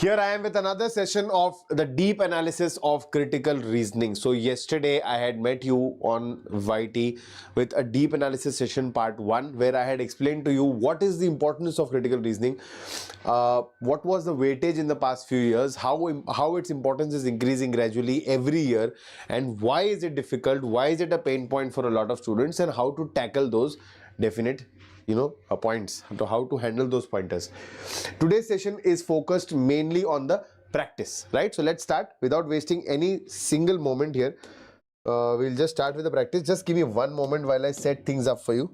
Here I am with another session of the deep analysis of critical reasoning. So yesterday I had met you on YT with a deep analysis session part 1 where I had explained to you what is the importance of critical reasoning, what was the weightage in the past few years, how its importance is increasing gradually every year, and why is it difficult, why is it a pain point for a lot of students, and how to tackle those definite points, how to handle those pointers. Today's session is focused mainly on the practice, right? So let's start without wasting any single moment here. We'll just start with the practice. Just give me one moment while I set things up for you.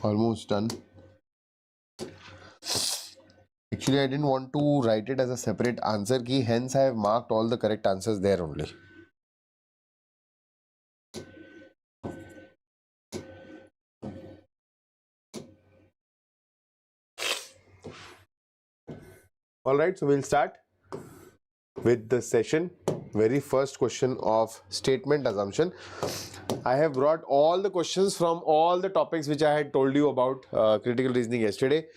Almost done. Actually, I didn't want to write it as a separate answer key, hence I have marked all the correct answers there only. Alright, so we'll start with the session. Very first question of statement assumption. I have brought all the questions from all the topics which I had told you about critical reasoning yesterday.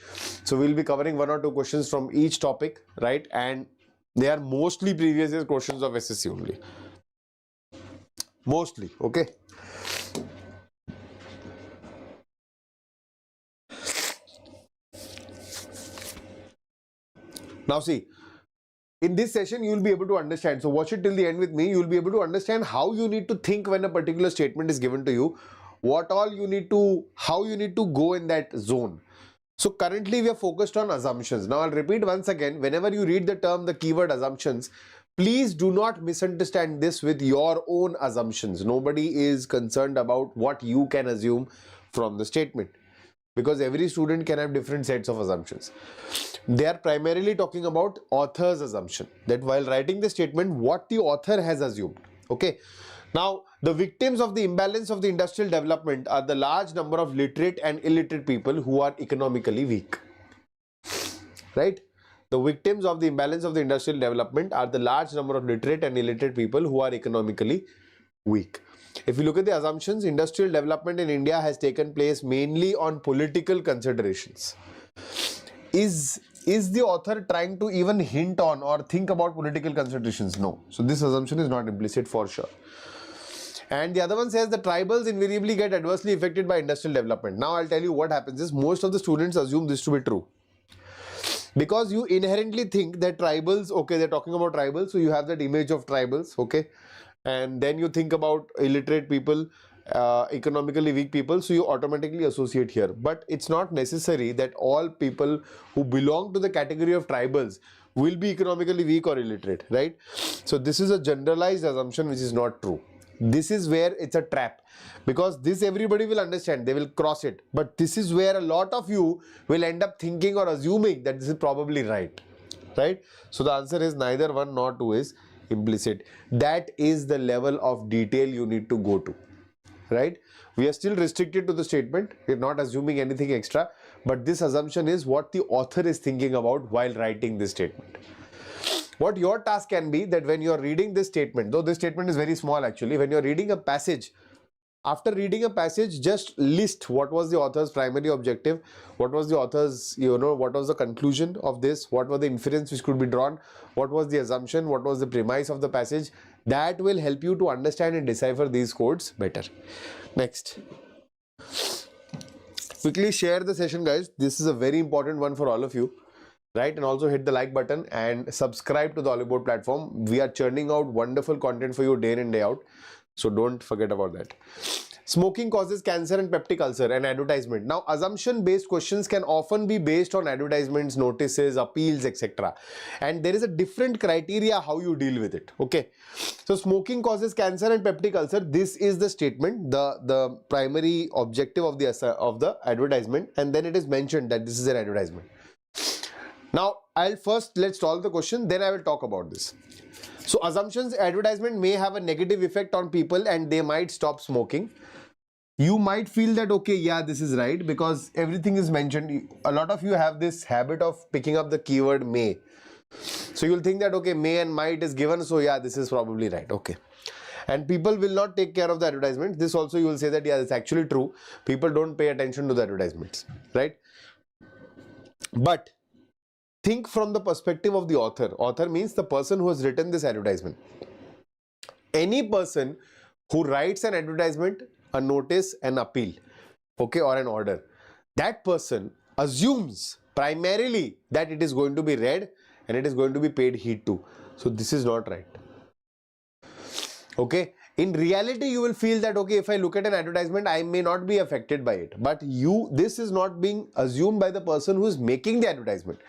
So we'll be covering 1 or 2 questions from each topic, right? And they are mostly previous year questions of SSC only. Mostly, okay? Now see, in this session, you will be able to understand. So watch it till the end with me. You will be able to understand how you need to think when a particular statement is given to you. What all you need to, how you need to go in that zone. So currently we are focused on assumptions. Now I'll repeat once again, whenever you read the term, the keyword assumptions, please do not misunderstand this with your own assumptions. Nobody is concerned about what you can assume from the statement, because every student can have different sets of assumptions. They are primarily talking about author's assumption, that while writing the statement, what the author has assumed. Okay. Now, the victims of the imbalance of the industrial development are the large number of literate and illiterate people who are economically weak. Right? The victims of the imbalance of the industrial development are the large number of literate and illiterate people who are economically weak. If you look at the assumptions, industrial development in India has taken place mainly on political considerations. Is the author trying to even hint on or think about political considerations? No. So this assumption is not implicit for sure. And the other one says the tribals invariably get adversely affected by industrial development. Now I'll tell you what happens is most of the students assume this to be true, because you inherently think that tribals, okay, they're talking about tribals, so you have that image of tribals, okay, and then you think about illiterate people, economically weak people, so you automatically associate here. But it's not necessary that all people who belong to the category of tribals will be economically weak or illiterate, right? So this is a generalized assumption which is not true. This is where it's a trap, because this everybody will understand, they will cross it, but this is where a lot of you will end up thinking or assuming that this is probably right. So the answer is neither 1 nor 2 is implicit. That is the level of detail you need to go to, right? We are still restricted to the statement, we're not assuming anything extra, but this assumption is what the author is thinking about while writing this statement. What your task can be, that when you're reading this statement, though this statement is very small actually, when you're reading a passage, after reading a passage, just list what was the author's primary objective, what was the author's, what was the conclusion of this, what were the inference which could be drawn, what was the assumption, what was the premise of the passage. That will help you to understand and decipher these codes better. Next. Quickly share the session, guys. This is a very important one for all of you. Right, and also hit the like button and subscribe to the Oliveboard platform. We are churning out wonderful content for you day in and day out, so don't forget about that. Smoking causes cancer and peptic ulcer, an advertisement. Now, assumption-based questions can often be based on advertisements, notices, appeals, etc. And there is a different criteria how you deal with it. Okay. So, smoking causes cancer and peptic ulcer. This is the statement, the primary objective of the advertisement, and then it is mentioned that this is an advertisement. Now, let's solve the question, then I will talk about this. So, assumptions, advertisement may have a negative effect on people and they might stop smoking. You might feel that, okay, yeah, this is right because everything is mentioned. A lot of you have this habit of picking up the keyword may. So, you'll think that, okay, may and might is given. So, yeah, this is probably right. Okay. And people will not take care of the advertisement. This also you will say that, yeah, it's actually true. People don't pay attention to the advertisements, right? But think from the perspective of the author. Author means the person who has written this advertisement. Any person who writes an advertisement, a notice, an appeal, okay, or an order, that person assumes primarily that it is going to be read and it is going to be paid heed to. So this is not right. Okay. In reality, you will feel that, okay, if I look at an advertisement, I may not be affected by it. But this is not being assumed by the person who is making the advertisement.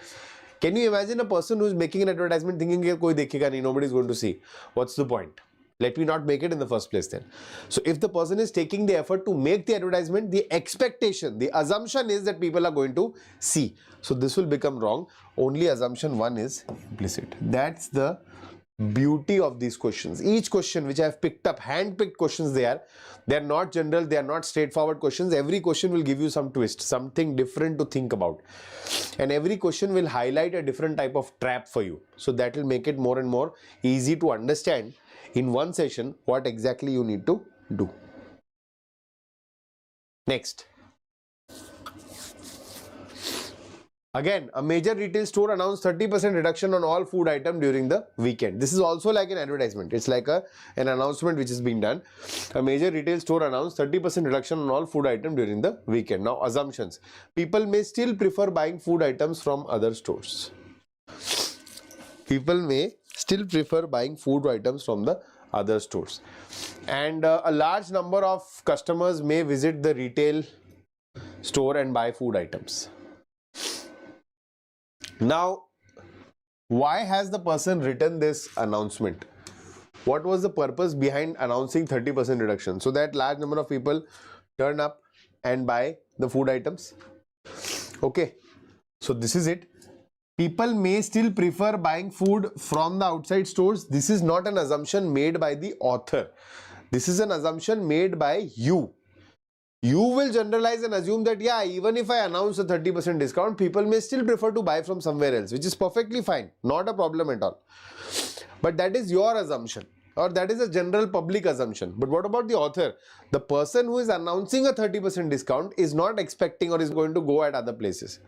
Can you imagine a person who is making an advertisement thinking that koi dekhega nahi, nobody is going to see? What's the point? Let me not make it in the first place then. So if the person is taking the effort to make the advertisement, the expectation, the assumption is that people are going to see. So this will become wrong. Only assumption 1 is implicit. That's the beauty of these questions. Each question which I have picked up, hand-picked questions they are not general, they are not straightforward questions. Every question will give you some twist, something different to think about. And every question will highlight a different type of trap for you. So that will make it more and more easy to understand in one session what exactly you need to do. Next. Again, a major retail store announced 30% reduction on all food items during the weekend. This is also like an advertisement. It's like an announcement which is being done. A major retail store announced 30% reduction on all food items during the weekend. Now, assumptions. People may still prefer buying food items from other stores. People may still prefer buying food items from the other stores. And a large number of customers may visit the retail store and buy food items. Now, why has the person written this announcement? What was the purpose behind announcing 30% reduction? So that large number of people turn up and buy the food items. Okay, so this is it. People may still prefer buying food from the outside stores. This is not an assumption made by the author. This is an assumption made by you. You will generalize and assume that, yeah, even if I announce a 30% discount, people may still prefer to buy from somewhere else, which is perfectly fine. Not a problem at all. But that is your assumption, or that is a general public assumption. But what about the author? The person who is announcing a 30% discount is not expecting or is going to go at other places.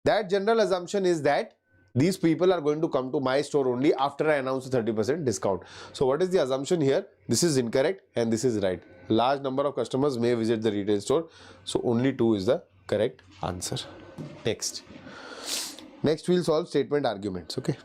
That general assumption is that these people are going to come to my store only after I announce a 30% discount. So what is the assumption here? This is incorrect and this is right. Large number of customers may visit the retail store. So only 2 is the correct answer. Next we'll solve statement arguments. Okay.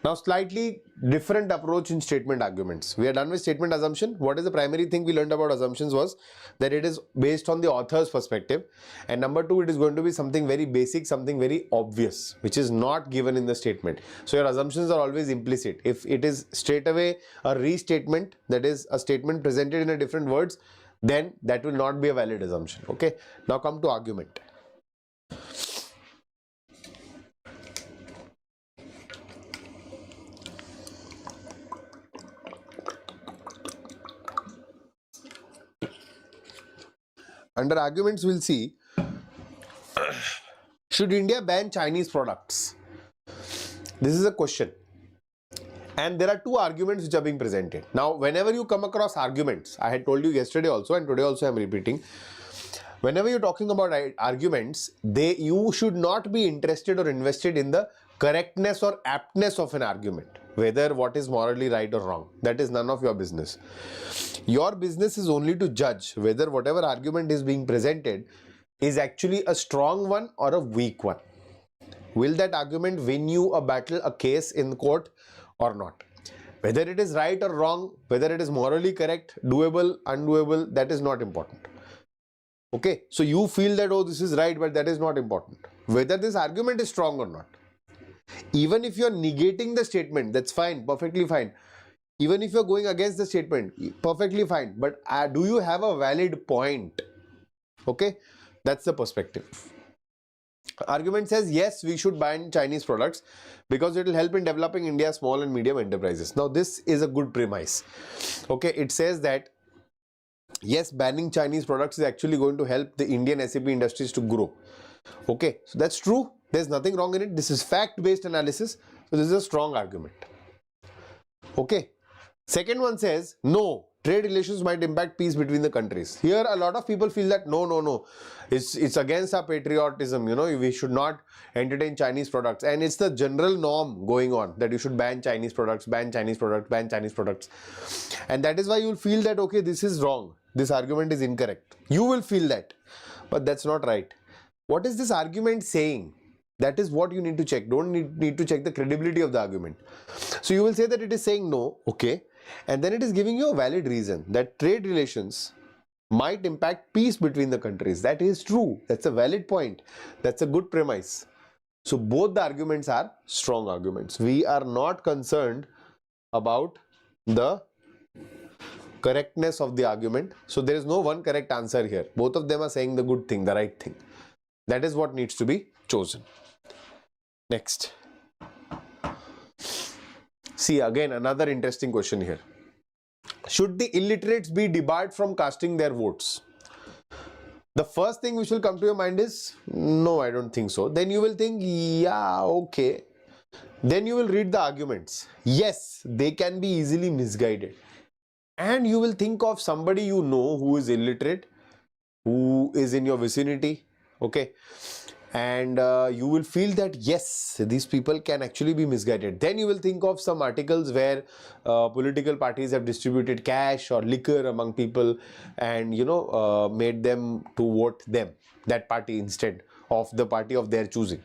Now slightly different approach in statement arguments. We are done with statement assumption. What is the primary thing we learned about assumptions was that it is based on the author's perspective. And number 2, it is going to be something very basic, something very obvious, which is not given in the statement. So your assumptions are always implicit. If it is straight away a restatement, that is a statement presented in a different words, then that will not be a valid assumption. Okay. Now come to argument. Under arguments, we'll see, should India ban Chinese products? This is a question. And there are 2 arguments which are being presented. Now, whenever you come across arguments, I had told you yesterday also and today also I am repeating, whenever you're talking about arguments, you should not be interested or invested in the correctness or aptness of an argument, whether what is morally right or wrong. That is none of your business. Your business is only to judge whether whatever argument is being presented is actually a strong one or a weak one. Will that argument win you a battle, a case in court or not? Whether it is right or wrong, whether it is morally correct, doable, undoable, that is not important. Okay, so you feel that, oh, this is right, but that is not important. Whether this argument is strong or not. Even if you are negating the statement, that's fine, perfectly fine. Even if you are going against the statement, perfectly fine. But do you have a valid point? Okay, that's the perspective. Argument says, yes, we should ban Chinese products because it will help in developing India's small and medium enterprises. Now, this is a good premise. Okay, it says that yes, banning Chinese products is actually going to help the Indian SAP industries to grow. Okay, so that's true. There's nothing wrong in it. This is fact-based analysis. So this is a strong argument. Okay. Second one says, no, trade relations might impact peace between the countries. Here, a lot of people feel that no, it's against our patriotism. You know, we should not entertain Chinese products. And it's the general norm going on that you should ban Chinese products, ban Chinese products, ban Chinese products. And that is why you'll feel that, okay, this is wrong. This argument is incorrect. You will feel that. But that's not right. What is this argument saying? That is what you need to check. Don't need to check the credibility of the argument. So you will say that it is saying no, okay. And then it is giving you a valid reason that trade relations might impact peace between the countries. That is true. That's a valid point. That's a good premise. So both the arguments are strong arguments. We are not concerned about the correctness of the argument. So there is no one correct answer here. Both of them are saying the good thing, the right thing. That is what needs to be chosen. Next. See, again, another interesting question here. Should the illiterates be debarred from casting their votes? The first thing which will come to your mind is, no, I don't think so. Then you will think, yeah, okay. Then you will read the arguments. Yes, they can be easily misguided. And you will think of somebody you know who is illiterate, who is in your vicinity, okay? And you will feel that yes, these people can actually be misguided. Then you will think of some articles where political parties have distributed cash or liquor among people and, you know, made them to vote them, that party, instead of the party of their choosing.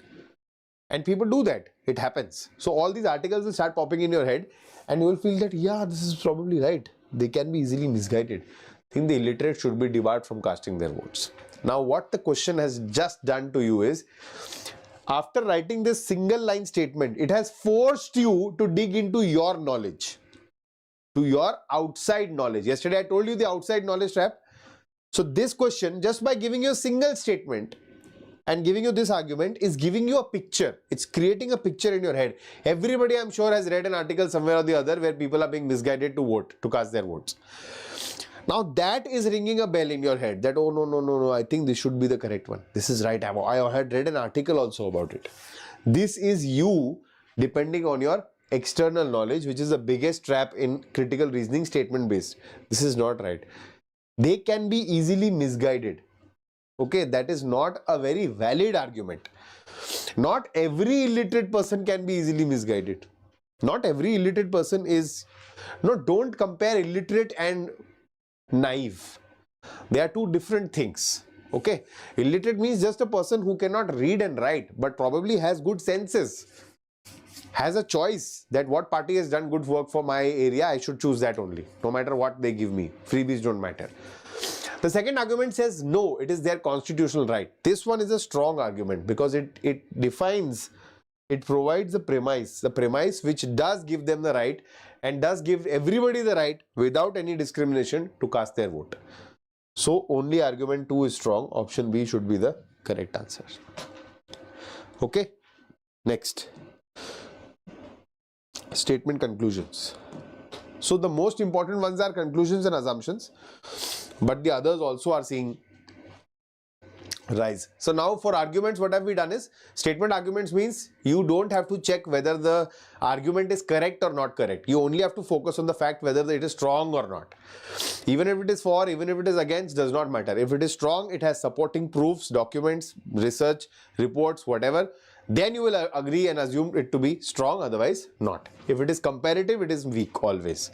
And people do that. It happens. So all these articles will start popping in your head and you will feel that, yeah, this is probably right. They can be easily misguided. I think the illiterate should be debarred from casting their votes. Now, what the question has just done to you is, after writing this single line statement, it has forced you to dig into your knowledge, to your outside knowledge. Yesterday, I told you the outside knowledge trap. So this question, just by giving you a single statement and giving you this argument, is giving you a picture. It's creating a picture in your head. Everybody, I'm sure, has read an article somewhere or the other where people are being misguided to vote, to cast their votes. Now that is ringing a bell in your head that, oh, no, I think this should be the correct one. This is right. I had read an article also about it. This is you depending on your external knowledge, which is the biggest trap in critical reasoning, statement based. This is not right. They can be easily misguided. Okay, that is not a very valid argument. Not every illiterate person can be easily misguided. Not every illiterate person is... No, don't compare illiterate and naive. They are two different things. Okay, illiterate means just a person who cannot read and write but probably has good senses, has a choice that what party has done good work for my area, I should choose that only, no matter what they give me. Freebies don't matter. The second argument says no, it is their constitutional right. This one is a strong argument because it defines, it provides the premise which does give them the right and does give everybody the right without any discrimination to cast their vote. So only argument 2 is strong. Option B should be the correct answer. Okay. Next. Statement conclusions. So the most important ones are conclusions and assumptions, but the others also are seeing rise. So now for arguments, what have we done is, statement arguments means you don't have to check whether the argument is correct or not correct. You only have to focus on the fact whether it is strong or not. Even if it is for, even if it is against, does not matter. If it is strong, it has supporting proofs, documents, research, reports, whatever. Then you will agree and assume it to be strong, otherwise not. If it is comparative, it is weak always.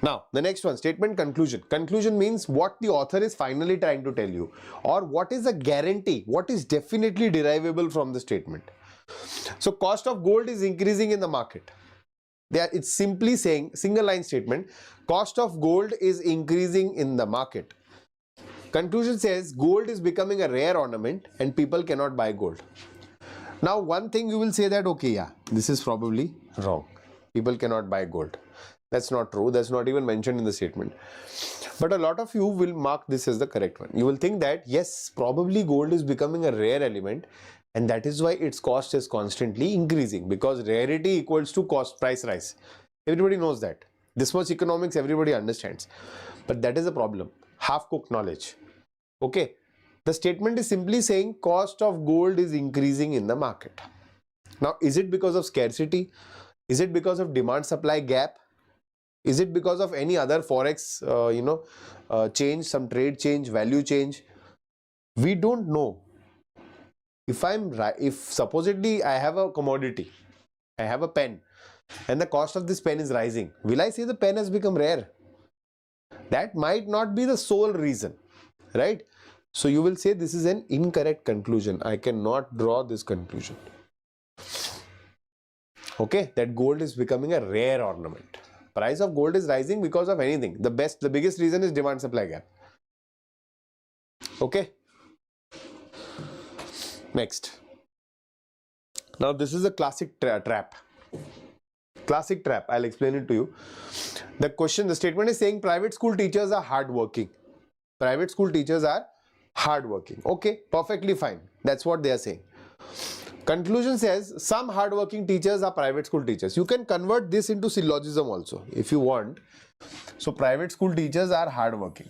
Now, the next one, statement conclusion. Conclusion means what the author is finally trying to tell you, or what is a guarantee, what is definitely derivable from the statement. So, cost of gold is increasing in the market. It's simply saying, single line statement, cost of gold is increasing in the market. Conclusion says gold is becoming a rare ornament and people cannot buy gold. Now one thing you will say that, okay, yeah, this is probably wrong. People cannot buy gold. That's not true. That's not even mentioned in the statement. But a lot of you will mark this as the correct one. You will think that yes, probably gold is becoming a rare element and that is why its cost is constantly increasing, because rarity equals to cost price rise. Everybody knows that. This much economics everybody understands. But that is a problem. Half-cooked knowledge. Okay. The statement is simply saying cost of gold is increasing in the market. Now, is it because of scarcity? Is it because of demand-supply gap? Is it because of any other forex, change, some trade change, value change? We don't know. If supposedly I have a commodity, I have a pen, and the cost of this pen is rising, will I say the pen has become rare? That might not be the sole reason, right? So you will say this is an incorrect conclusion. I cannot draw this conclusion. Okay, that gold is becoming a rare ornament. Price of gold is rising because of anything. The biggest reason is demand supply gap. Okay. Next. Now this is a classic trap. Classic trap. I'll explain it to you. The statement is saying private school teachers are hardworking. Private school teachers are hardworking. Okay, perfectly fine. That's what they are saying. Conclusion says some hardworking teachers are private school teachers. You can convert this into syllogism also if you want. So private school teachers are hardworking.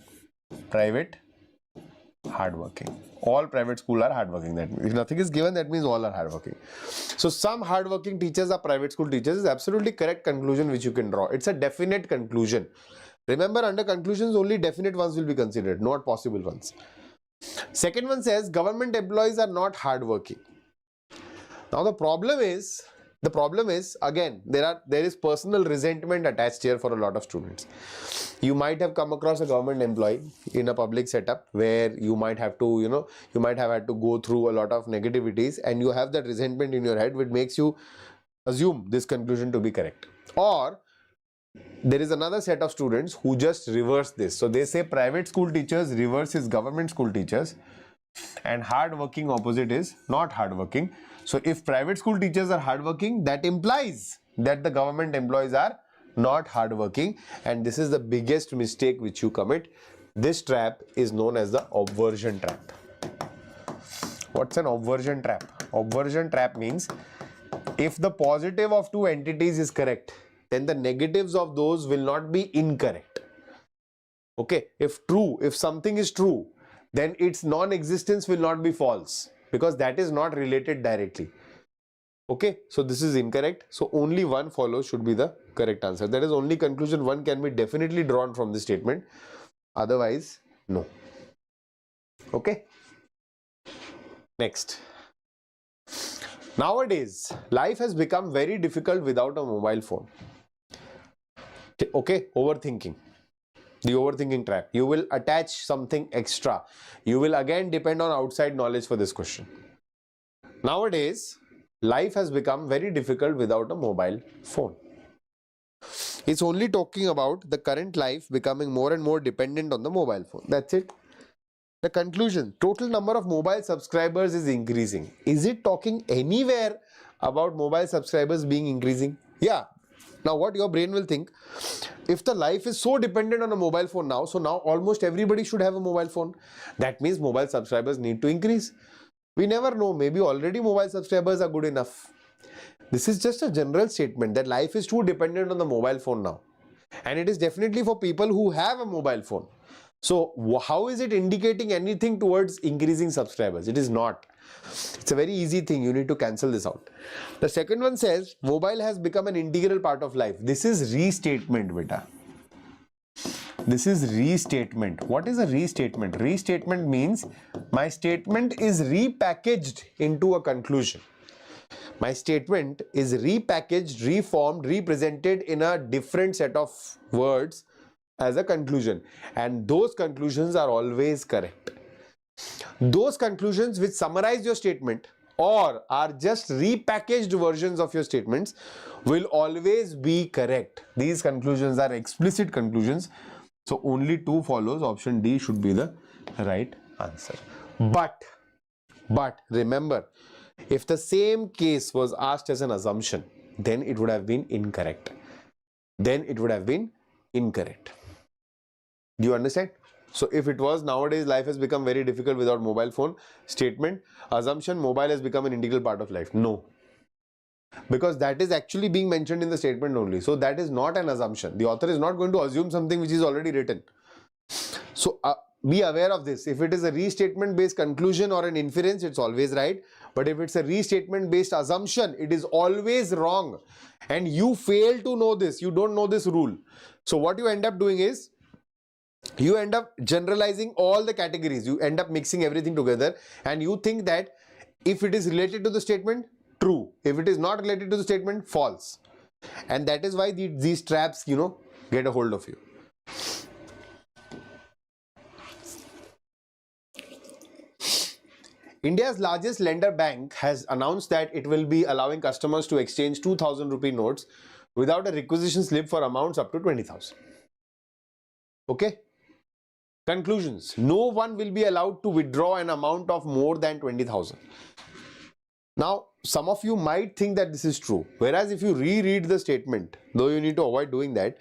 Private, hardworking. All private school are hardworking. That means if nothing is given, that means all are hardworking. So some hardworking teachers are private school teachers is absolutely correct conclusion which you can draw. It's a definite conclusion. Remember, under conclusions only definite ones will be considered, not possible ones. Second one says government employees are not hardworking. Now the problem is again there is personal resentment attached here for a lot of students. You might have come across a government employee in a public setup where you might have to you might have had to go through a lot of negativities, and you have that resentment in your head which makes you assume this conclusion to be correct. Or there is another set of students who just reverse this. So they say private school teachers reverse is government school teachers, and hardworking opposite is not hardworking. So if private school teachers are hardworking, that implies that the government employees are not hardworking, and this is the biggest mistake which you commit. This trap is known as the obversion trap. What's an obversion trap? Obversion trap means if the positive of two entities is correct, then the negatives of those will not be incorrect. Okay, if something is true, then its non-existence will not be false, because that is not related directly. Okay, so this is incorrect. So only one follows should be the correct answer. That is only conclusion one can be definitely drawn from this statement. Otherwise, no. Okay. Next. Nowadays, life has become very difficult without a mobile phone. Okay, overthinking. The overthinking trap. You will attach something extra. You will again depend on outside knowledge for this question. Nowadays, life has become very difficult without a mobile phone. It's only talking about the current life becoming more and more dependent on the mobile phone. That's it. The conclusion, total number of mobile subscribers is increasing. Is it talking anywhere about mobile subscribers being increasing? Yeah. Now what your brain will think, if the life is so dependent on a mobile phone now, so now almost everybody should have a mobile phone. That means mobile subscribers need to increase. We never know, maybe already mobile subscribers are good enough. This is just a general statement that life is too dependent on the mobile phone now. And it is definitely for people who have a mobile phone. So how is it indicating anything towards increasing subscribers? It is not. It's a very easy thing. You need to cancel this out. The second one says mobile has become an integral part of life. This is restatement, beta. This is restatement. What is a restatement? Restatement means my statement is repackaged into a conclusion. My statement is repackaged, reformed, represented in a different set of words as a conclusion, and those conclusions are always correct. Those conclusions which summarize your statement or are just repackaged versions of your statements will always be correct. These conclusions are explicit conclusions. So only 2 follows. Option D should be the right answer. But remember, if the same case was asked as an assumption, then it would have been incorrect. Do you understand? So if it was nowadays life has become very difficult without mobile phone, statement, assumption, mobile has become an integral part of life. No. Because that is actually being mentioned in the statement only. So that is not an assumption. The author is not going to assume something which is already written. So be aware of this. If it is a restatement based conclusion or an inference, it's always right. But if it's a restatement based assumption, it is always wrong. And you fail to know this. You don't know this rule. So what you end up doing is, you end up generalizing all the categories. You end up mixing everything together and you think that if it is related to the statement, true. If it is not related to the statement, false. And that is why these traps, get a hold of you. India's largest lender bank has announced that it will be allowing customers to exchange 2,000 rupee notes without a requisition slip for amounts up to 20,000. Okay? Conclusions. No one will be allowed to withdraw an amount of more than 20,000. Now, some of you might think that this is true. Whereas if you reread the statement, though you need to avoid doing that,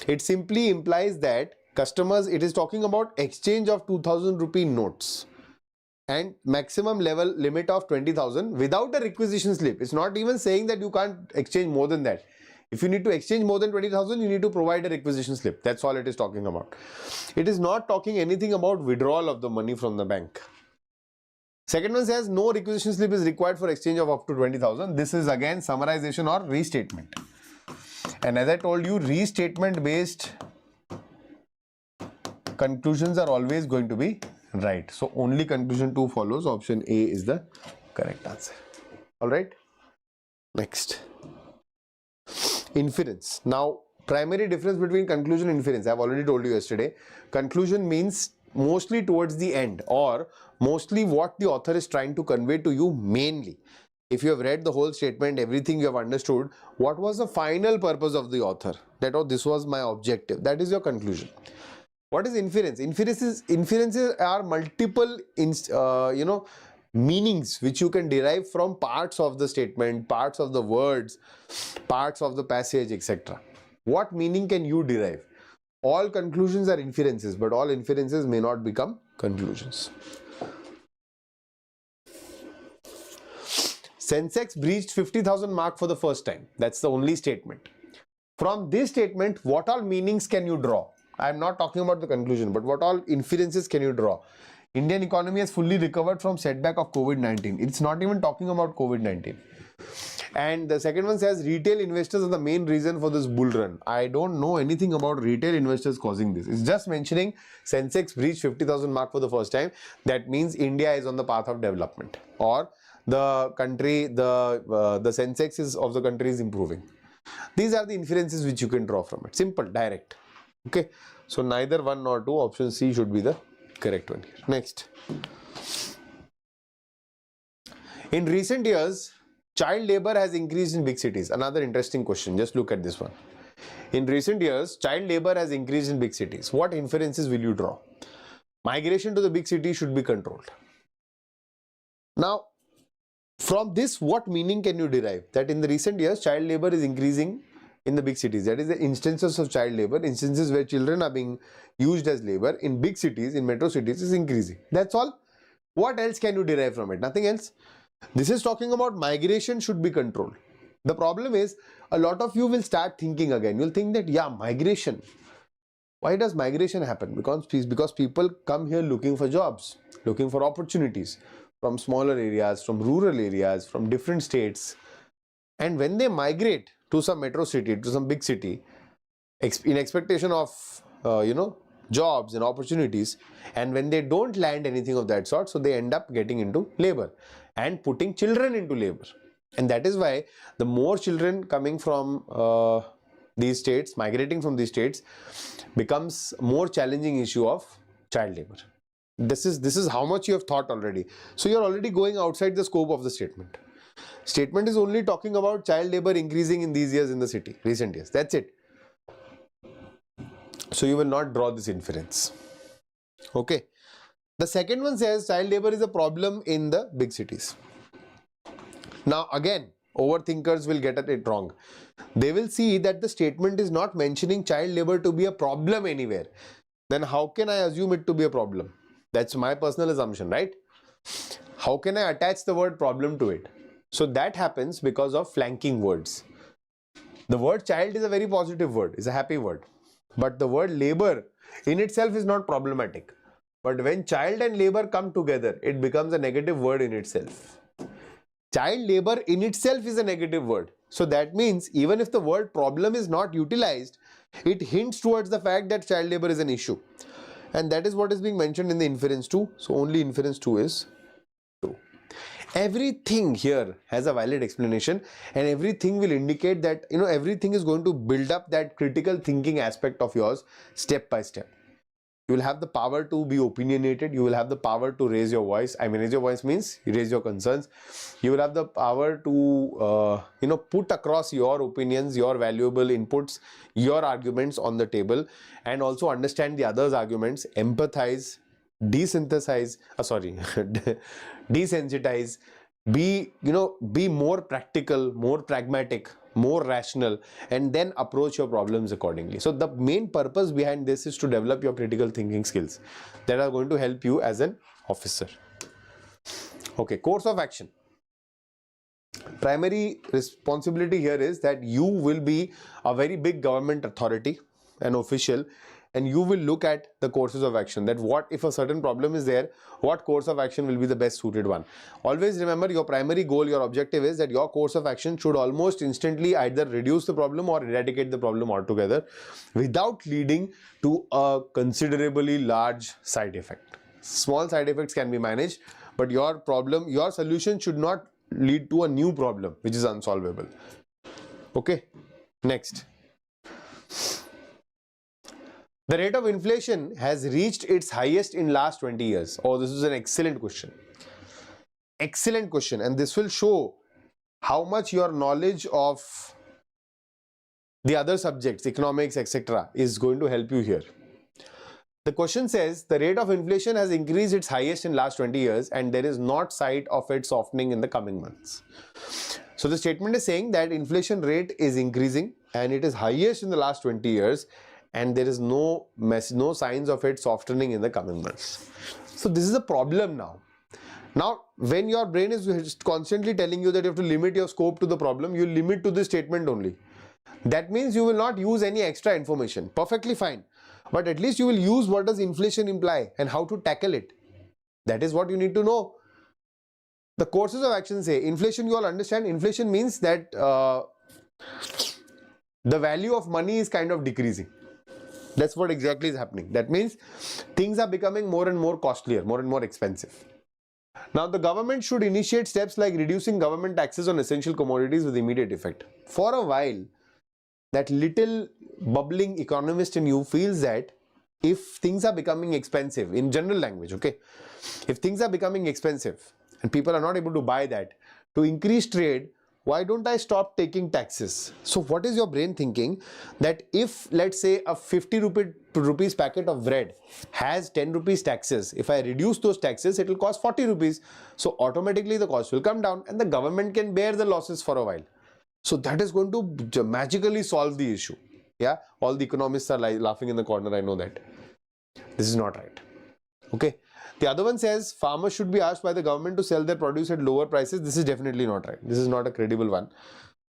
it simply implies that customers, it is talking about exchange of 2,000 rupee notes and maximum limit of 20,000 without a requisition slip. It's not even saying that you can't exchange more than that. If you need to exchange more than 20,000, you need to provide a requisition slip. That's all it is talking about. It is not talking anything about withdrawal of the money from the bank. Second one says no requisition slip is required for exchange of up to 20,000. This is again summarization or restatement. And as I told you, restatement based conclusions are always going to be right. So only conclusion 2 follows. Option A is the correct answer. Alright. Next. Inference. Now, primary difference between conclusion and inference, I have already told you yesterday. Conclusion means mostly towards the end or mostly what the author is trying to convey to you mainly. If you have read the whole statement, everything you have understood, what was the final purpose of the author? That, oh, this was my objective. That is your conclusion. What is inference? Inferences are multiple, meanings which you can derive from parts of the statement, parts of the words, parts of the passage, etc. What meaning can you derive? All conclusions are inferences, but all inferences may not become conclusions. Sensex breached 50,000 mark for the first time. That's the only statement. From this statement, what all meanings can you draw? I am not talking about the conclusion, but what all inferences can you draw? Indian economy has fully recovered from setback of COVID-19. It's not even talking about COVID-19. And the second one says retail investors are the main reason for this bull run. I don't know anything about retail investors causing this. It's just mentioning Sensex breached 50,000 mark for the first time. That means India is on the path of development, or the country, the Sensex of the country is improving. These are the inferences which you can draw from it. Simple, direct. Okay. So neither 1 nor 2. Option C should be the correct one here. Next. In recent years, child labor has increased in big cities. Another interesting question. Just look at this one. In recent years, child labor has increased in big cities. What inferences will you draw? Migration to the big city should be controlled. Now, from this, what meaning can you derive? That in the recent years, child labor is increasing in the big cities. That is the instances of child labor, instances where children are being used as labor in big cities, in metro cities, is increasing. That's all. What else can you derive from it? Nothing else. This is talking about migration should be controlled. The problem is, a lot of you will start thinking again. You'll think that, yeah, migration. Why does migration happen? Because people come here looking for jobs, looking for opportunities from smaller areas, from rural areas, from different states. And when they migrate to some metro city, to some big city, in expectation of, jobs and opportunities, and when they don't land anything of that sort, so they end up getting into labor and putting children into labor. And that is why the more children coming from these states, migrating from these states, becomes more challenging issue of child labor. This is how much you have thought already. So you're already going outside the scope of the statement. Statement is only talking about child labor increasing in these years in the city, recent years. That's it. So you will not draw this inference. Okay. The second one says child labor is a problem in the big cities. Now again, overthinkers will get it wrong. They will see that the statement is not mentioning child labor to be a problem anywhere. Then how can I assume it to be a problem? That's my personal assumption, right? How can I attach the word problem to it? So that happens because of flanking words. The word child is a very positive word, it's a happy word. But the word labor in itself is not problematic. But when child and labor come together, it becomes a negative word in itself. Child labor in itself is a negative word. So that means even if the word problem is not utilized, it hints towards the fact that child labor is an issue. And that is what is being mentioned in the inference 2. So only inference 2 is true. Everything here has a valid explanation, and everything will indicate that, everything is going to build up that critical thinking aspect of yours step by step. You will have the power to be opinionated. You will have the power to raise your voice. I mean, raise your voice means you raise your concerns. You will have the power to, put across your opinions, your valuable inputs, your arguments on the table, and also understand the others' arguments, empathize, desensitize, be more practical, more pragmatic, more rational, and then approach your problems accordingly. So the main purpose behind this is to develop your critical thinking skills that are going to help you as an officer. Okay, course of action. Primary responsibility here is that you will be a very big government authority, an official, and you will look at the courses of action, that what if a certain problem is there, what course of action will be the best suited one. Always remember, your primary goal, your objective is that your course of action should almost instantly either reduce the problem or eradicate the problem altogether without leading to a considerably large side effect. Small side effects can be managed, but your solution should not lead to a new problem which is unsolvable. Okay, next. The rate of inflation has reached its highest in last 20 years. Oh, this is an excellent question. Excellent question. And this will show how much your knowledge of the other subjects, economics, etc., is going to help you here. The question says the rate of inflation has increased its highest in last 20 years and there is not sight of it softening in the coming months. So the statement is saying that inflation rate is increasing and it is highest in the last 20 years. And there is no signs of it softening in the coming months. So this is a problem now. Now, when your brain is constantly telling you that you have to limit your scope to the problem, you limit to this statement only. That means you will not use any extra information. Perfectly fine. But at least you will use what does inflation imply and how to tackle it. That is what you need to know. The courses of action say inflation, you all understand. Inflation means that the value of money is kind of decreasing. That's what exactly is happening. That means things are becoming more and more costlier, more and more expensive. Now the government should initiate steps like reducing government taxes on essential commodities with immediate effect. For a while, that little bubbling economist in you feels that if things are becoming expensive, in general language, okay, if things are becoming expensive and people are not able to buy that, to increase trade, why don't I stop taking taxes? So what is your brain thinking? That if, let's say, a 50 rupees packet of bread has 10 rupees taxes, if I reduce those taxes, it will cost 40 rupees. So automatically the cost will come down and the government can bear the losses for a while. So that is going to magically solve the issue. Yeah, all the economists are laughing in the corner, I know that. This is not right. Okay. The other one says farmers should be asked by the government to sell their produce at lower prices. This is definitely not right. This is not a credible one.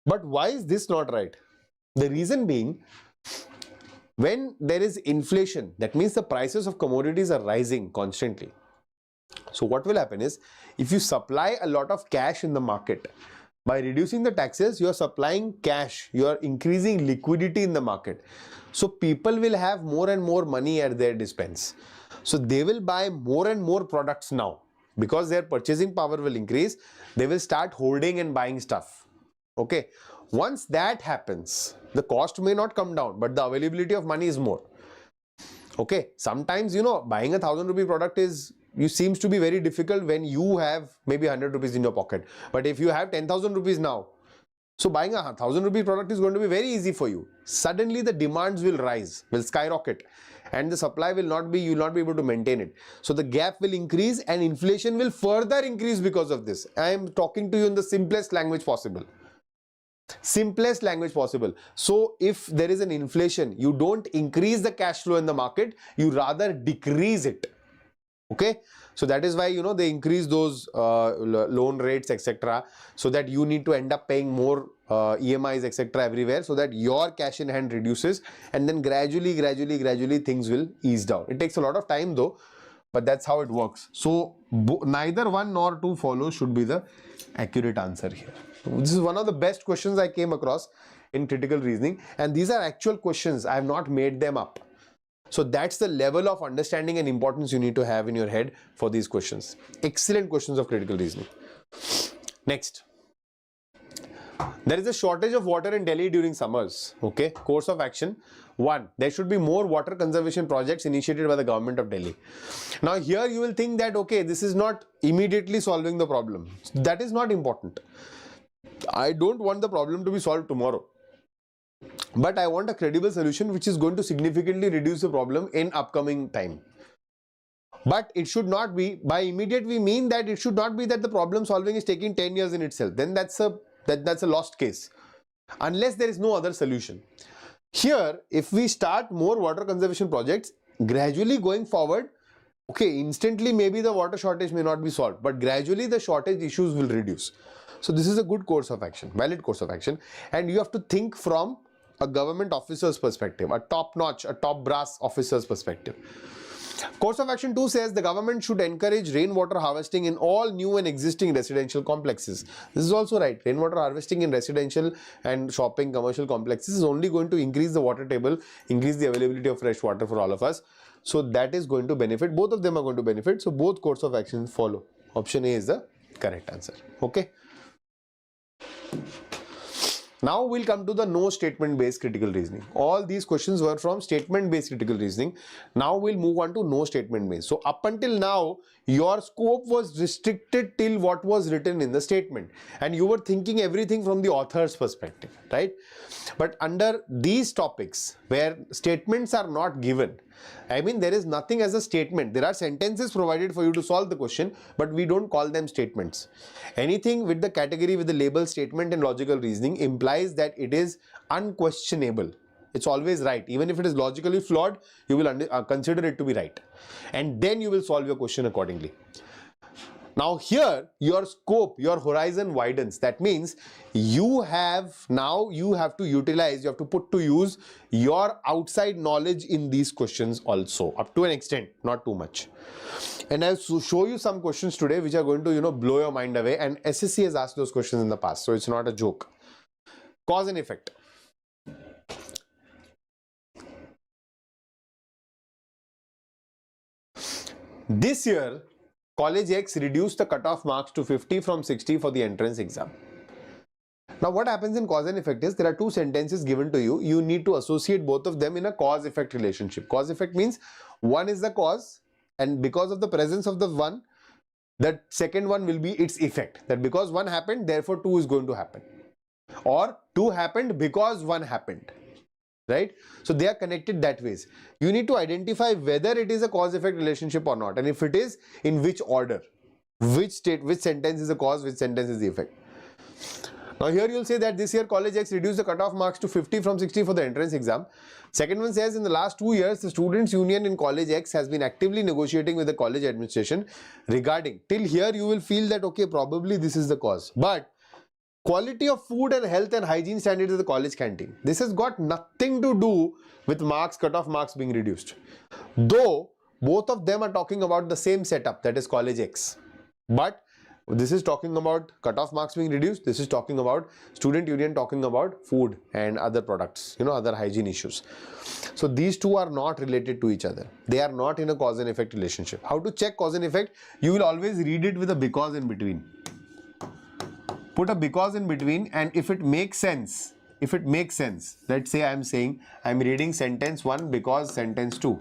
But why is this not right? The reason being, when there is inflation, that means the prices of commodities are rising constantly. So what will happen is, if you supply a lot of cash in the market, by reducing the taxes, you are supplying cash, you are increasing liquidity in the market. So people will have more and more money at their dispense. So they will buy more and more products now. Because their purchasing power will increase, they will start holding and buying stuff. Okay. Once that happens, the cost may not come down, but the availability of money is more. Okay, sometimes, you know, buying a 1,000 rupee product seems to be very difficult when you have maybe 100 rupees in your pocket. But if you have 10,000 rupees now, so buying a 1,000 rupee product is going to be very easy for you. Suddenly the demands will rise, will skyrocket, and the supply will not be, you will not be able to maintain it. So the gap will increase and inflation will further increase because of this. I am talking to you in the simplest language possible. Simplest language possible. So if there is an inflation, you don't increase the cash flow in the market, you rather decrease it. Okay, so that is why, you know, they increase those loan rates, etc., so that you need to end up paying more EMIs, etc., everywhere, so that your cash in hand reduces, and then gradually things will ease down. It takes a lot of time though, but that's how it works. So neither one nor two follows should be the accurate answer here. This is one of the best questions I came across in critical reasoning, and these are actual questions. I have not made them up. So that's the level of understanding and importance you need to have in your head for these questions. Excellent questions of critical reasoning. Next. There is a shortage of water in Delhi during summers. Okay. Course of action. 1. There should be more water conservation projects initiated by the government of Delhi. Now here you will think that, okay, this is not immediately solving the problem. That is not important. I don't want the problem to be solved tomorrow. But I want a credible solution which is going to significantly reduce the problem in upcoming time. But it should not be, by immediate we mean that it should not be that the problem solving is taking 10 years in itself. Then that's a lost case. Unless there is no other solution. Here, if we start more water conservation projects, gradually going forward, okay, instantly maybe the water shortage may not be solved, but gradually the shortage issues will reduce. So this is a good course of action, valid course of action, and you have to think from a government officer's perspective, a top-notch, a top brass officer's perspective. Course of action 2 says the government should encourage rainwater harvesting in all new and existing residential complexes. This is also right. Rainwater harvesting in residential and shopping commercial complexes is only going to increase the water table, increase the availability of fresh water for all of us. So that is going to benefit. Both of them are going to benefit. So both course of actions follow. Option A is the correct answer. Okay. Now we'll come to the no statement based critical reasoning. All these questions were from statement based critical reasoning. Now we'll move on to no statement based. So up until now, your scope was restricted till what was written in the statement, and you were thinking everything from the author's perspective, right? But under these topics where statements are not given, I mean, there is nothing as a statement. There are sentences provided for you to solve the question, but we don't call them statements. Anything with the category with the label statement and logical reasoning implies that it is unquestionable. It's always right. Even if it is logically flawed, you will consider it to be right. And then you will solve your question accordingly. Now here, your scope, your horizon widens. That means you have to utilize, you have to put to use your outside knowledge in these questions also, up to an extent, not too much. And I'll show you some questions today which are going to, blow your mind away. And SSC has asked those questions in the past, so it's not a joke. Cause and effect. This year, College X reduced the cutoff marks to 50 from 60 for the entrance exam. Now what happens in cause and effect is there are two sentences given to you. You need to associate both of them in a cause-effect relationship. Cause-effect means one is the cause, and because of the presence of the one, that second one will be its effect. That because one happened, therefore two is going to happen. Or two happened because one happened. Right? So they are connected that ways. You need to identify whether it is a cause-effect relationship or not, and if it is, in which order, which sentence is the cause, which sentence is the effect. Now here you will say that this year College X reduced the cutoff marks to 50 from 60 for the entrance exam. Second one says in the last 2 years, the Students' Union in College X has been actively negotiating with the college administration regarding. Till here you will feel that okay, probably this is the cause. But quality of food and health and hygiene standards of the college canteen. This has got nothing to do with marks, cutoff marks being reduced. Though both of them are talking about the same setup, that is College X. But this is talking about cutoff marks being reduced. This is talking about Student Union talking about food and other products, other hygiene issues. So these two are not related to each other. They are not in a cause and effect relationship. How to check cause and effect? You will always read it with a because in between. Put a because in between, and if it makes sense, let's say I'm reading sentence 1 because sentence 2.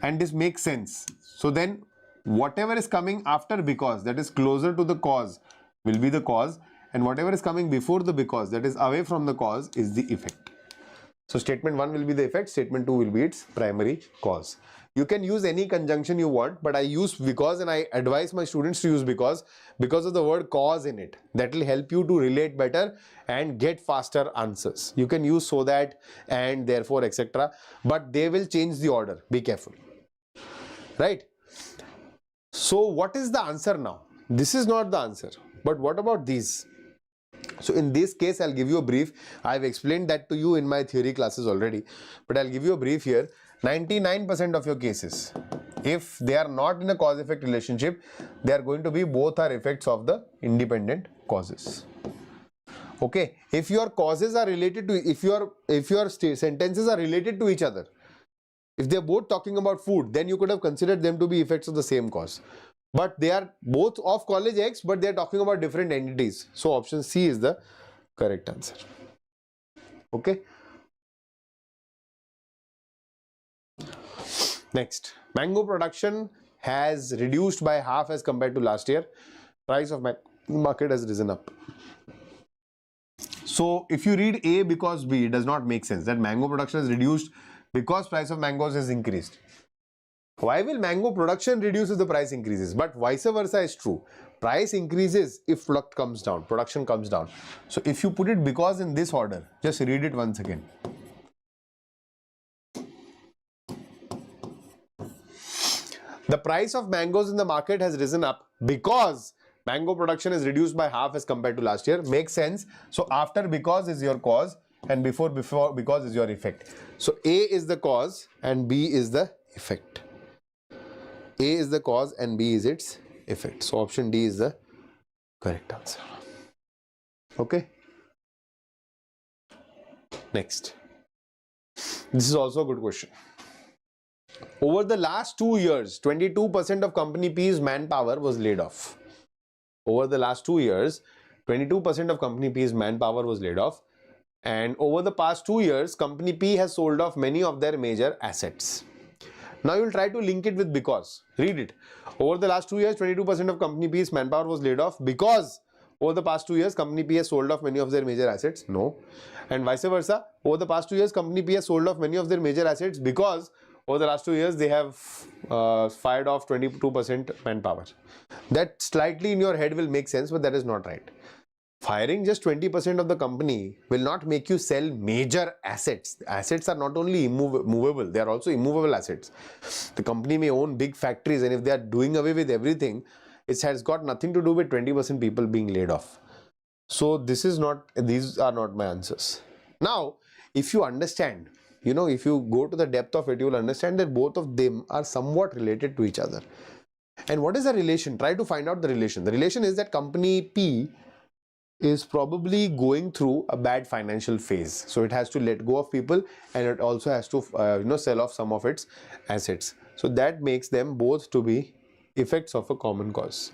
and this makes sense. So then whatever is coming after because, that is closer to the cause, will be the cause, and whatever is coming before the because, that is away from the cause, is the effect. So statement 1 will be the effect, statement 2 will be its primary cause. You can use any conjunction you want, but I use because, and I advise my students to use because of the word cause in it. That will help you to relate better and get faster answers. You can use so that, and, therefore, etc. But they will change the order. Be careful. Right? So what is the answer now? This is not the answer. But what about these? So in this case, I'll give you a brief. I've explained that to you in my theory classes already, but I'll give you a brief here. 99% of your cases, if they are not in a cause-effect relationship, they are going to be both are effects of the independent causes. Okay, if your causes are related to, if your sentences are related to each other, if they're both talking about food, then you could have considered them to be effects of the same cause. But they are both of college X, but they are talking about different entities. So option C is the correct answer. Okay. Next, mango production has reduced by half as compared to last year. Price of market has risen up. So if you read A because B, it does not make sense. That mango production has reduced because price of mangoes has increased. Why will mango production reduce if the price increases? But vice versa is true. Price increases if product comes down, production comes down. So if you put it because in this order, just read it once again. The price of mangoes in the market has risen up because mango production is reduced by half as compared to last year. Makes sense. So after because is your cause and before because is your effect. So A is the cause and B is the effect. A is the cause and B is its effect. So option D is the correct answer. Okay. Next. This is also a good question. Over the last 2 years, 22% of company P's manpower was laid off. Over the last 2 years, 22% of company P's manpower was laid off. And over the past 2 years, company P has sold off many of their major assets. Now you will try to link it with because. Read it. Over the last 2 years, 22% of company P's manpower was laid off because over the past 2 years, company P has sold off many of their major assets. No. And vice versa. Over the past 2 years, company P has sold off many of their major assets because over the last 2 years, they have fired off 22% manpower. That slightly in your head will make sense, but that is not right. Firing just 20% of the company will not make you sell major assets. Assets are not only movable, they are also immovable assets. The company may own big factories, and if they are doing away with everything, it has got nothing to do with 20% people being laid off. So these are not my answers. Now, if you understand, if you go to the depth of it, you will understand that both of them are somewhat related to each other. And what is the relation? Try to find out the relation. The relation is that company P is probably going through a bad financial phase. So it has to let go of people and it also has to sell off some of its assets. So that makes them both to be effects of a common cause.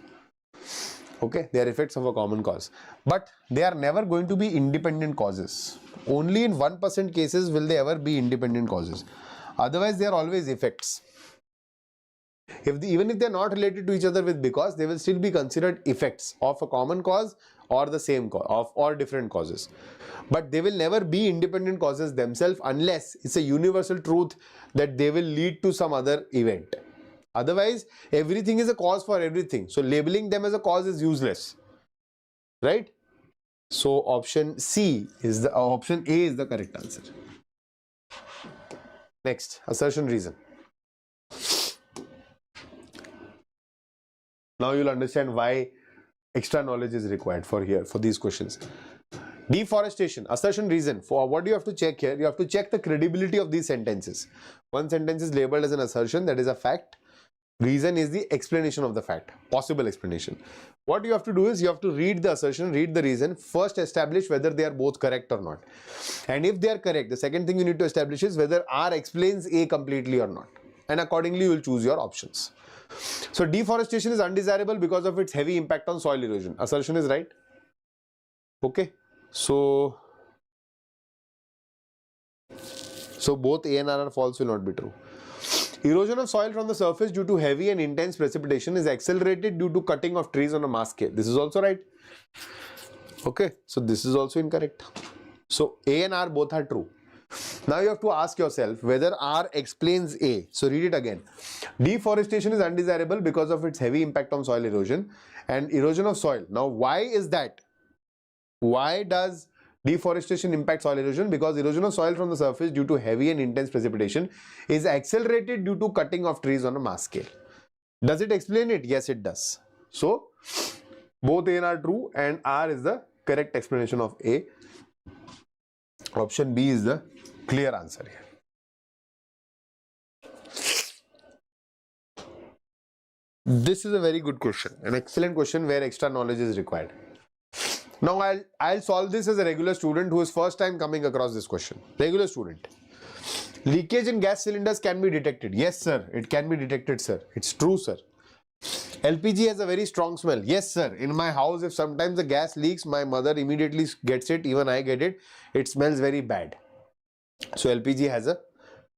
Okay, they are effects of a common cause. But they are never going to be independent causes. Only in 1% cases will they ever be independent causes. Otherwise, they are always effects. Even if they are not related to each other with because, they will still be considered effects of a common cause or the same cause or different causes. But they will never be independent causes themselves unless it's a universal truth that they will lead to some other event. Otherwise, everything is a cause for everything. So labeling them as a cause is useless. Right? So option A is the correct answer. Next, assertion reason. Now you'll understand why extra knowledge is required for these questions. Deforestation, assertion reason. For what do you have to check here? You have to check the credibility of these sentences. One sentence is labeled as an assertion, that is a fact. Reason is the explanation of the fact, possible explanation. What you have to do is you have to read the assertion, read the reason, first establish whether they are both correct or not. And if they are correct, the second thing you need to establish is whether R explains A completely or not. And accordingly, you will choose your options. So deforestation is undesirable because of its heavy impact on soil erosion. Assertion is right. Okay. So both A and R are false will not be true. Erosion of soil from the surface due to heavy and intense precipitation is accelerated due to cutting of trees on a mass scale. This is also right. Okay, so this is also incorrect. So A and R both are true. Now you have to ask yourself whether R explains A. So read it again. Deforestation is undesirable because of its heavy impact on soil erosion and erosion of soil. Now why is that? Why does deforestation impact soil erosion? Because erosion of soil from the surface due to heavy and intense precipitation is accelerated due to cutting of trees on a mass scale. Does it explain it? Yes, it does. So both A and R are true and R is the correct explanation of A. Option B is the clear answer here. This is a very good question, an excellent question where extra knowledge is required. Now I'll solve this as a regular student who is first time coming across this question. Regular student. Leakage in gas cylinders can be detected. Yes sir, it can be detected sir. It's true sir. LPG has a very strong smell. Yes sir, in my house if sometimes the gas leaks, my mother immediately gets it, even I get it. It smells very bad. So LPG has a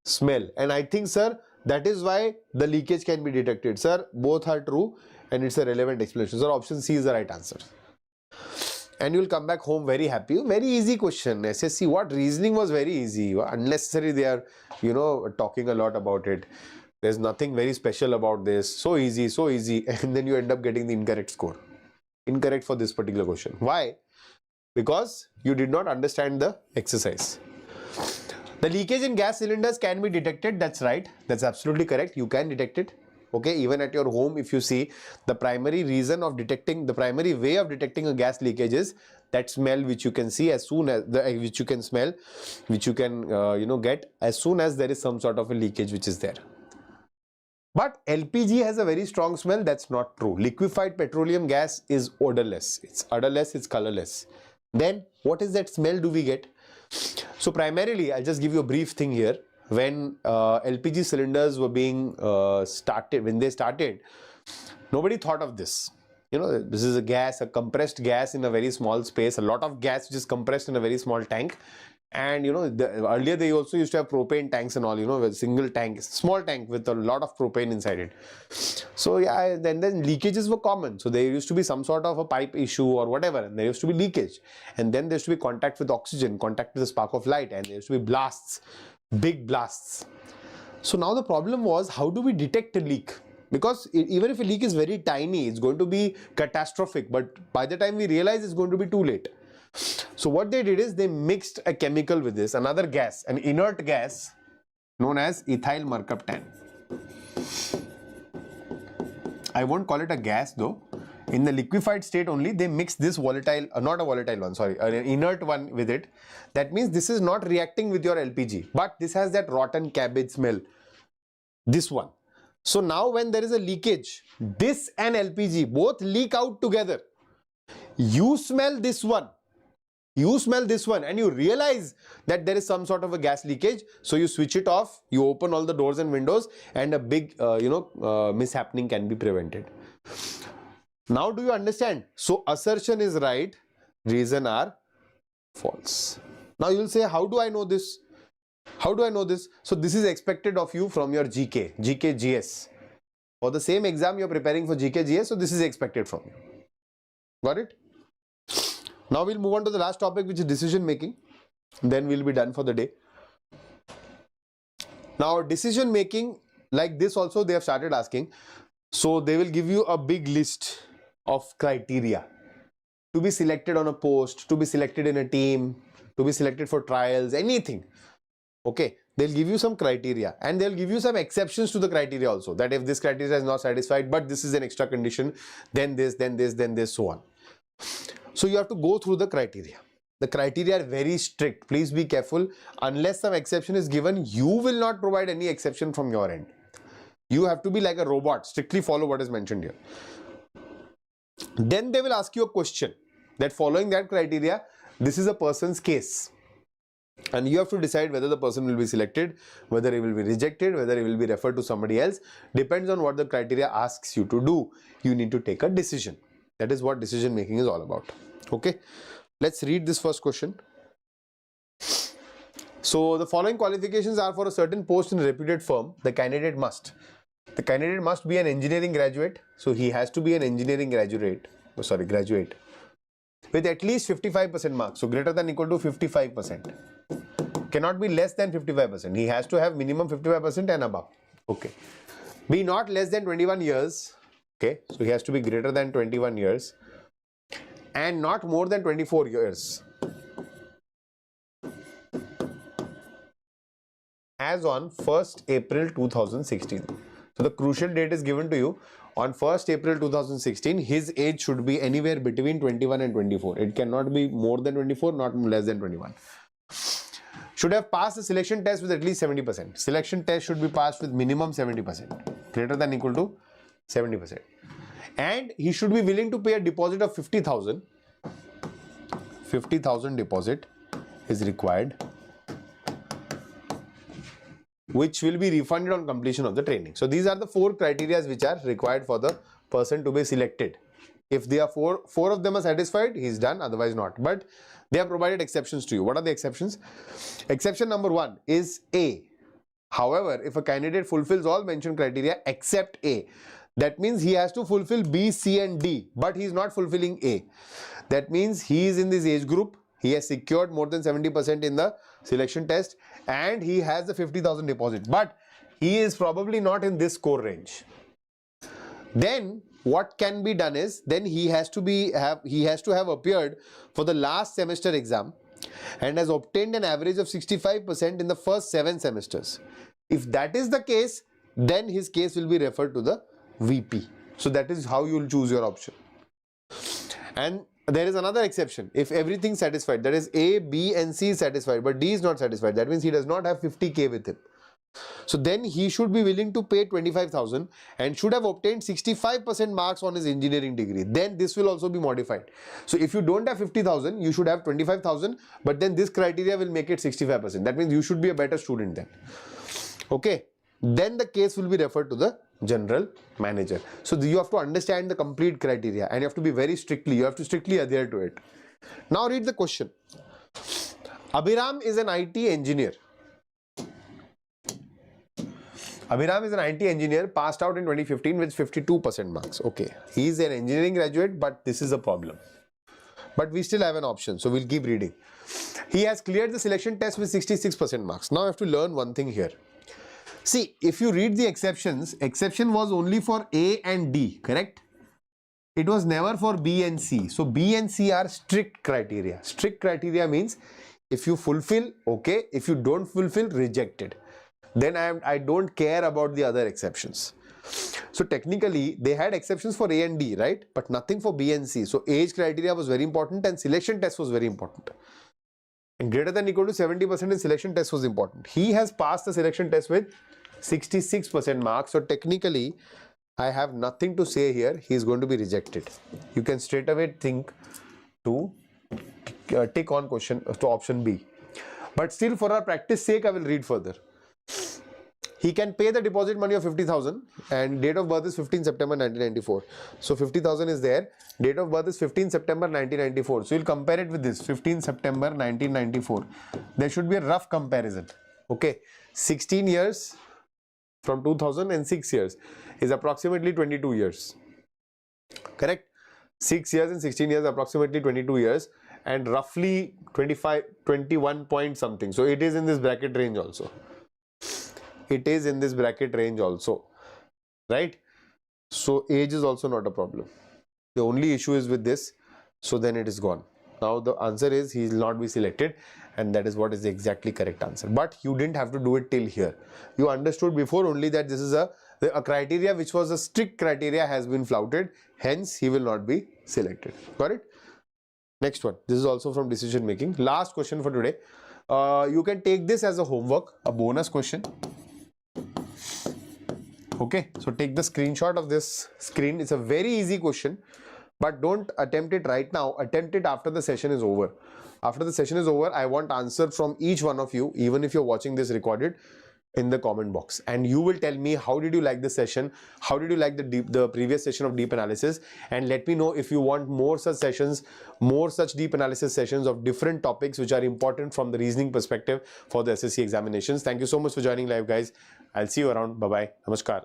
smell, and I think sir that is why the leakage can be detected. Sir, both are true and it's a relevant explanation. So option C is the right answer. And you will come back home very happy. Very easy question. SSC, what reasoning was very easy. Unnecessary they are, talking a lot about it. There's nothing very special about this. So easy, and then you end up getting the incorrect score. Incorrect for this particular question. Why? Because you did not understand the exercise. The leakage in gas cylinders can be detected. That's right. That's absolutely correct. You can detect it. Okay, even at your home, if you see, the primary reason of detecting, the primary way of detecting a gas leakage is that smell which you can see as soon as which you can smell, which you can get as soon as there is some sort of a leakage which is there. But LPG has a very strong smell. That's not true. Liquefied petroleum gas is odorless. It's odorless, it's colorless. Then what is that smell do we get? So primarily, I'll just give you a brief thing here. When LPG cylinders were being started, when they started, nobody thought of this. This is a gas, a compressed gas in a very small space, a lot of gas which is compressed in a very small tank. And earlier they also used to have propane tanks and all, a single tank, small tank with a lot of propane inside it. So yeah, then leakages were common. So there used to be some sort of a pipe issue or whatever, and there used to be leakage. And then there used to be contact with oxygen, contact with a spark of light, and there used to be blasts, big blasts. So now the problem was, how do we detect a leak? Because even if a leak is very tiny, it's going to be catastrophic. But by the time we realize, it's going to be too late. So what they did is they mixed a chemical with this, another gas, an inert gas known as ethyl mercaptan. I won't call it a gas though. In the liquefied state only, they mix this volatile, not a volatile one, sorry, an inert one with it. That means this is not reacting with your LPG, but this has that rotten cabbage smell. This one. So now when there is a leakage, this and LPG both leak out together. You smell this one. You smell this one and you realize that there is some sort of a gas leakage. So you switch it off, you open all the doors and windows, and a big, mishappening can be prevented. Now do you understand? So assertion is right, reason are false. Now you will say, how do I know this? How do I know this? So this is expected of you from your GK, GS. For the same exam you are preparing for GK, GS, so this is expected from you. Got it? Now we'll move on to the last topic, which is decision making. Then we'll be done for the day. Now decision making, like this also they have started asking. So they will give you a big list of criteria to be selected on a post, to be selected in a team, to be selected for trials, anything. Okay, they'll give you some criteria and they'll give you some exceptions to the criteria also, that if this criteria is not satisfied, but this is an extra condition, then this, then this, then this, so on. So you have to go through the criteria. The criteria are very strict. Please be careful. Unless some exception is given, you will not provide any exception from your end. You have to be like a robot, strictly follow what is mentioned here. Then they will ask you a question that following that criteria, this is a person's case. And you have to decide whether the person will be selected, whether he will be rejected, whether he will be referred to somebody else. Depends on what the criteria asks you to do. You need to take a decision. That is what decision making is all about. Okay. Let's read this first question. So the following qualifications are for a certain post in a reputed firm. The candidate must be an engineering graduate. So he has to be an engineering graduate with at least 55% marks. So greater than equal to 55%. Cannot be less than 55%. He has to have minimum 55% and above. Okay. Be not less than 21 years. Okay. So he has to be greater than 21 years and not more than 24 years. As on 1st April 2016. So the crucial date is given to you on 1st April 2016. His age should be anywhere between 21 and 24. It cannot be more than 24, not less than 21. Should have passed the selection test with at least 70%. Selection test should be passed with minimum 70%, greater than equal to 70%. And he should be willing to pay a deposit of 50,000. 50,000 deposit is required, which will be refunded on completion of the training. So these are the 4 criteria which are required for the person to be selected. If they are four of them are satisfied, he is done, otherwise not. But they have provided exceptions to you. What are the exceptions? Exception number 1 is A. However, if a candidate fulfills all mentioned criteria except A, that means he has to fulfill B, C and D, but he is not fulfilling A. That means he is in this age group, he has secured more than 70% in the selection test and he has the 50,000 deposit, but he is probably not in this score range. Then what can be done is, then he has to have appeared for the last semester exam and has obtained an average of 65% in the first 7 semesters. If that is the case, then his case will be referred to the VP. So that is how you will choose your option. And there is another exception. If everything satisfied, that is A, B and C is satisfied, but D is not satisfied, that means he does not have 50k with him. So then he should be willing to pay 25,000 and should have obtained 65% marks on his engineering degree. Then this will also be modified. So if you don't have 50,000, you should have 25,000, but then this criteria will make it 65%. That means you should be a better student then. Okay. Then the case will be referred to the general manager. So you have to understand the complete criteria and you have to be very strictly adhere to it. Now read the question. Abhiram is an IT engineer. Abhiram is an IT engineer, passed out in 2015 with 52% marks. Okay, he is an engineering graduate, but this is a problem. But we still have an option, so we'll keep reading. He has cleared the selection test with 66% marks. Now I have to learn one thing here. See, if you read the exceptions, exception was only for A and D, correct? It was never for B and C. So B and C are strict criteria. Strict criteria means if you fulfill, okay. If you don't fulfill, rejected. Then I don't care about the other exceptions. So technically they had exceptions for A and D, right? But nothing for B and C. So age criteria was very important and selection test was very important. And greater than equal to 70% in selection test was important. He has passed the selection test with 66% marks. So technically I have nothing to say here. He is going to be rejected. You can straight away think to tick on to option B. But still for our practice sake, I will read further. He can pay the deposit money of 50,000 and date of birth is 15 September 1994. So 50,000 is there. Date of birth is 15 September 1994. So you'll compare it with this 15 September 1994. There should be a rough comparison. Okay. 16 years from 2000 and 6 years is approximately 22 years. Correct? 6 years and 16 years approximately 22 years and roughly 21 point something. So it is in this bracket range also. It is in this bracket range also, right? So age is also not a problem. The only issue is with this, so then it is gone. Now the answer is he will not be selected and that is what is the exactly correct answer. But you didn't have to do it till here. You understood before only that this is a criteria which was a strict criteria has been flouted, hence he will not be selected. Got it? Next one. This is also from decision making. Last question for today. You can take this as a homework, a bonus question. Okay, so take the screenshot of this screen. It's a very easy question, but don't attempt it right now. Attempt it after the session is over. After the session is over, I want answer from each one of you, even if you're watching this recorded. in the comment box, and you will tell me how did you like this session, how did you like the previous session of deep analysis, and let me know if you want more such sessions, more such deep analysis sessions of different topics which are important from the reasoning perspective for the SSC examinations. Thank you so much for joining live, guys. I'll see you around. Bye bye. Namaskar.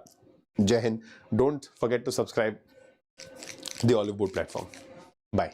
Jai Hind. Don't forget to subscribe the Oliveboard platform. Bye.